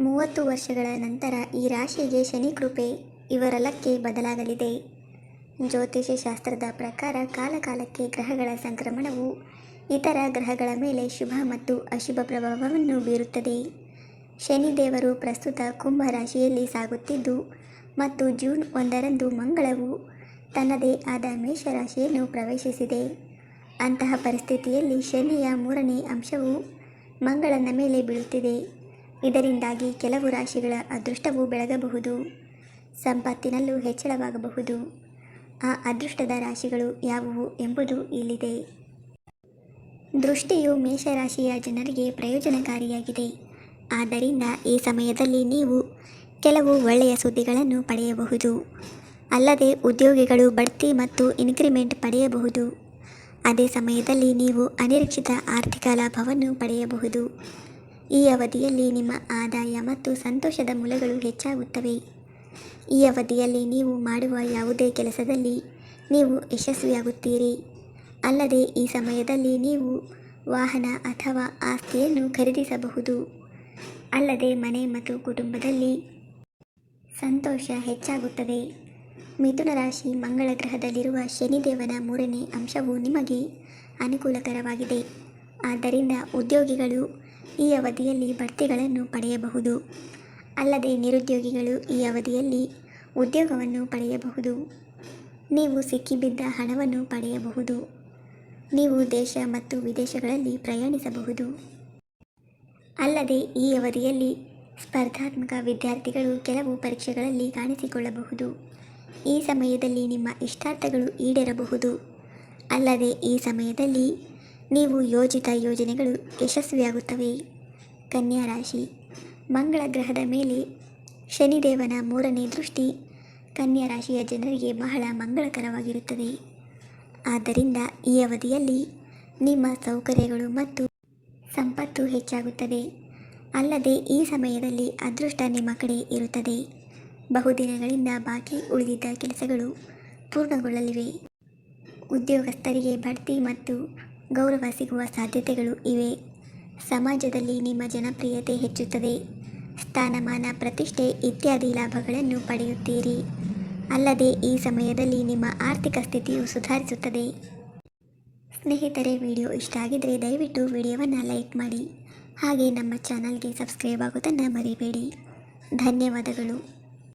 30 ವರ್ಷಗಳ ನಂತರ ಈ ರಾಶಿಗೆ ಶನಿ ಕೃಪೆ ಇವರಲ್ಲಕ್ಕೆ ಬದಲಾಗಲಿದೆ. ಜ್ಯೋತಿಷ್ಯ ಶಾಸ್ತ್ರದ ಪ್ರಕಾರ ಕಾಲಕಾಲಕ್ಕೆ ಗ್ರಹಗಳ ಸಂಕ್ರಮಣವು ಇತರ ಗ್ರಹಗಳ ಮೇಲೆ ಶುಭ ಮತ್ತು ಅಶುಭ ಪ್ರಭಾವವನ್ನು ಬೀರುತ್ತದೆ. ಶನಿದೇವರು ಪ್ರಸ್ತುತ ಕುಂಭ ರಾಶಿಯಲ್ಲಿ ಸಾಗುತ್ತಿದ್ದು ಮತ್ತು ಜೂನ್ 1ರಂದು ಮಂಗಳವು ತನ್ನದೇ ಆದ ಮೇಷರಾಶಿಯನ್ನು ಪ್ರವೇಶಿಸಿದೆ. ಅಂತಹ ಪರಿಸ್ಥಿತಿಯಲ್ಲಿ ಶನಿಯ 3ನೇ ಅಂಶವು ಮಂಗಳನ ಮೇಲೆ ಬೀಳುತ್ತಿದೆ. ಇದರಿಂದಾಗಿ ಕೆಲವು ರಾಶಿಗಳ ಅದೃಷ್ಟವು ಬೆಳಗಬಹುದು, ಸಂಪತ್ತಿನಲ್ಲೂ ಹೆಚ್ಚಳವಾಗಬಹುದು. ಆ ಅದೃಷ್ಟದ ರಾಶಿಗಳು ಯಾವುವು ಎಂಬುದು ಇಲ್ಲಿದೆ. ದೃಷ್ಟಿಯು ಮೇಷರಾಶಿಯ ಜನರಿಗೆ ಪ್ರಯೋಜನಕಾರಿಯಾಗಿದೆ. ಆದ್ದರಿಂದ ಈ ಸಮಯದಲ್ಲಿ ನೀವು ಕೆಲವು ಒಳ್ಳೆಯ ಸುದ್ದಿಗಳನ್ನು ಪಡೆಯಬಹುದು. ಅಲ್ಲದೆ ಉದ್ಯೋಗಿಗಳು ಬಡ್ತಿ ಮತ್ತು ಇನ್ಕ್ರಿಮೆಂಟ್ ಪಡೆಯಬಹುದು. ಅದೇ ಸಮಯದಲ್ಲಿ ನೀವು ಅನಿರೀಕ್ಷಿತ ಆರ್ಥಿಕ ಲಾಭವನ್ನು ಪಡೆಯಬಹುದು. ಈ ಅವಧಿಯಲ್ಲಿ ನಿಮ್ಮ ಆದಾಯ ಮತ್ತು ಸಂತೋಷದ ಮೂಲಗಳು ಹೆಚ್ಚಾಗುತ್ತವೆ. ಈ ಅವಧಿಯಲ್ಲಿ ನೀವು ಮಾಡುವ ಯಾವುದೇ ಕೆಲಸದಲ್ಲಿ ನೀವು ಯಶಸ್ವಿಯಾಗುತ್ತೀರಿ. ಅಲ್ಲದೆ ಈ ಸಮಯದಲ್ಲಿ ನೀವು ವಾಹನ ಅಥವಾ ಆಸ್ತಿಯನ್ನು ಖರೀದಿಸಬಹುದು. ಅಲ್ಲದೆ ಮನೆ ಮತ್ತು ಕುಟುಂಬದಲ್ಲಿ ಸಂತೋಷ ಹೆಚ್ಚಾಗುತ್ತದೆ. ಮಿಥುನ ರಾಶಿ ಮಂಗಳ ಗ್ರಹದಲ್ಲಿರುವ ಶನಿದೇವನ 3ನೇ ಅಂಶವು ನಿಮಗೆ ಅನುಕೂಲಕರವಾಗಿದೆ. ಆದ್ದರಿಂದ ಉದ್ಯೋಗಿಗಳು ಈ ಅವಧಿಯಲ್ಲಿ ಬಡ್ತಿಗಳನ್ನು ಪಡೆಯಬಹುದು. ಅಲ್ಲದೆ ನಿರುದ್ಯೋಗಿಗಳು ಈ ಅವಧಿಯಲ್ಲಿ ಉದ್ಯೋಗವನ್ನು ಪಡೆಯಬಹುದು. ನೀವು ಸಿಕ್ಕಿಬಿದ್ದ ಹಣವನ್ನು ಪಡೆಯಬಹುದು. ನೀವು ದೇಶ ಮತ್ತು ವಿದೇಶಗಳಲ್ಲಿ ಪ್ರಯಾಣಿಸಬಹುದು. ಅಲ್ಲದೆ ಈ ಅವಧಿಯಲ್ಲಿ ಸ್ಪರ್ಧಾತ್ಮಕ ವಿದ್ಯಾರ್ಥಿಗಳು ಕೆಲವು ಪರೀಕ್ಷೆಗಳಲ್ಲಿ ಕಾಣಿಸಿಕೊಳ್ಳಬಹುದು. ಈ ಸಮಯದಲ್ಲಿ ನಿಮ್ಮ ಇಷ್ಟಾರ್ಥಗಳು ಈಡೇರಬಹುದು. ಅಲ್ಲದೆ ಈ ಸಮಯದಲ್ಲಿ ನೀವು ಯೋಜಿತ ಯೋಜನೆಗಳು ಯಶಸ್ವಿಯಾಗುತ್ತವೆ. ಕನ್ಯಾ ರಾಶಿ ಮಂಗಳ ಗ್ರಹದ ಮೇಲೆ ಶನಿದೇವನ 3ನೇ ದೃಷ್ಟಿ ಕನ್ಯಾ ರಾಶಿಯ ಜನರಿಗೆ ಬಹಳ ಮಂಗಳಕರವಾಗಿರುತ್ತದೆ. ಆದ್ದರಿಂದ ಈ ಅವಧಿಯಲ್ಲಿ ನಿಮ್ಮ ಸೌಕರ್ಯಗಳು ಮತ್ತು ಸಂಪತ್ತು ಹೆಚ್ಚಾಗುತ್ತದೆ. ಅಲ್ಲದೆ ಈ ಸಮಯದಲ್ಲಿ ಅದೃಷ್ಟ ನಿಮ್ಮ ಕಡೆ ಇರುತ್ತದೆ. ಬಹುದಿನಗಳಿಂದ ಬಾಕಿ ಉಳಿದಿದ್ದ ಕೆಲಸಗಳು ಪೂರ್ಣಗೊಳ್ಳಲಿವೆ. ಉದ್ಯೋಗಸ್ಥರಿಗೆ ಬಡ್ತಿ ಮತ್ತು ಗೌರವ ಸಿಗುವ ಸಾಧ್ಯತೆಗಳು ಇವೆ. ಸಮಾಜದಲ್ಲಿ ನಿಮ್ಮ ಜನಪ್ರಿಯತೆ ಹೆಚ್ಚುತ್ತದೆ. ಸ್ಥಾನಮಾನ, ಪ್ರತಿಷ್ಠೆ ಇತ್ಯಾದಿ ಲಾಭಗಳನ್ನು ಪಡೆಯುತ್ತೀರಿ. ಅಲ್ಲದೆ ಈ ಸಮಯದಲ್ಲಿ ನಿಮ್ಮ ಆರ್ಥಿಕ ಸ್ಥಿತಿಯು ಸುಧಾರಿಸುತ್ತದೆ. ಸ್ನೇಹಿತರೆ, ವಿಡಿಯೋ ಇಷ್ಟ ಆಗಿದ್ದರೆ ದಯವಿಟ್ಟು ವಿಡಿಯೋವನ್ನು ಲೈಕ್ ಮಾಡಿ. ಹಾಗೆ ನಮ್ಮ ಚಾನಲ್ಗೆ ಸಬ್ಸ್ಕ್ರೈಬ್ ಆಗೋದನ್ನು ಮರಿಬೇಡಿ. ಧನ್ಯವಾದಗಳು.